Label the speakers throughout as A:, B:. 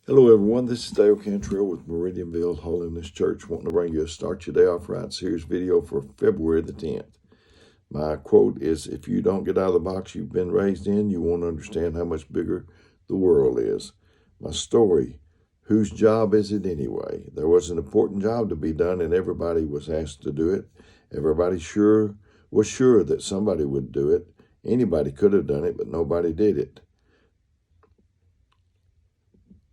A: Hello, everyone. This is Dale Cantrell with Meridianville Holiness Church, wanting to bring you a Start Your Day Off Right series video for February the 10th. My quote is, if you don't get out of the box you've been raised in, you won't understand how much bigger the world is. My story, whose job is it anyway? There was an important job to be done, and everybody was asked to do it. Everybody was sure that somebody would do it. Anybody could have done it, but nobody did it.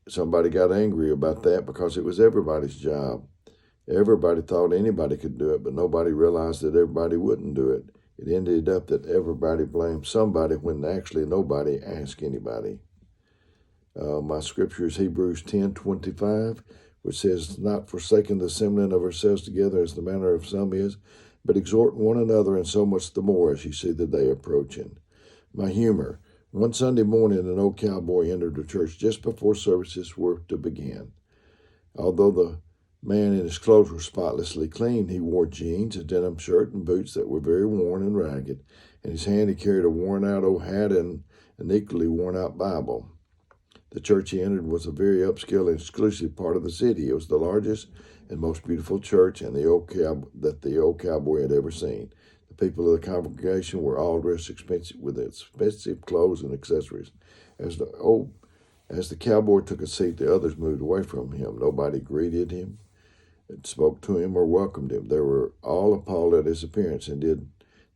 A: Somebody got angry about that because it was everybody's job. Everybody thought anybody could do it, but nobody realized that everybody wouldn't do it. It ended up that everybody blamed somebody when actually nobody asked anybody. My scripture is Hebrews 10:25, which says, not forsaking the assembling of ourselves together as the manner of some is, but exhorting one another, and so much the more as you see the day approaching. My humor. One Sunday morning, an old cowboy entered the church just before services were to begin. Although the man in his clothes were spotlessly clean, he wore jeans, a denim shirt, and boots that were very worn and ragged. In his hand, he carried a worn-out old hat and an equally worn-out Bible. The church he entered was a very upscale and exclusive part of the city. It was the largest and most beautiful church that the old cowboy had ever seen. The people of the congregation were all dressed with expensive clothes and accessories. As the cowboy took a seat, the others moved away from him. Nobody greeted him, spoke to him, or welcomed him. They were all appalled at his appearance and did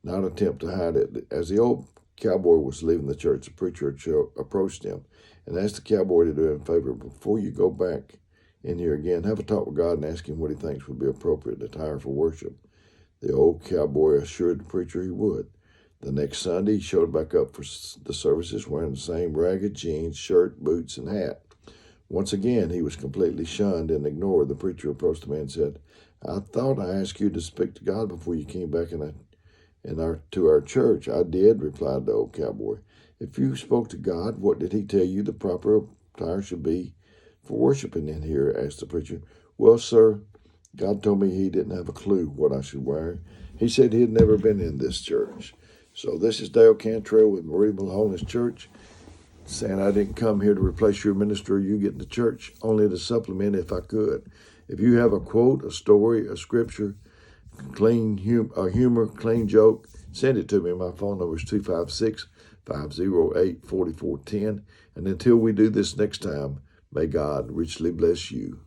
A: not attempt to hide it. As the old cowboy was leaving the church, the preacher approached him and asked the cowboy to do him a favor. Before you go back in here again, have a talk with God and ask him what he thinks would be appropriate attire for worship. The old cowboy assured the preacher he would. The next Sunday, he showed back up for the services wearing the same ragged jeans, shirt, boots, and hat. Once again, he was completely shunned and ignored. The preacher approached the man and said, I thought I asked you to speak to God before you came back to our church. I did, replied the old cowboy. If you spoke to God, what did he tell you the proper attire should be for worshiping in here? Asked the preacher. Well, sir, God told me he didn't have a clue what I should wear. He said he had never been in this church. So this is Dale Cantrell with Meridianville Holiness Church, saying I didn't come here to replace your minister or you getting to church, only to supplement if I could. If you have a quote, a story, a scripture, a humor, clean joke, send it to me. My phone number is 256-508-4410. And until we do this next time, may God richly bless you.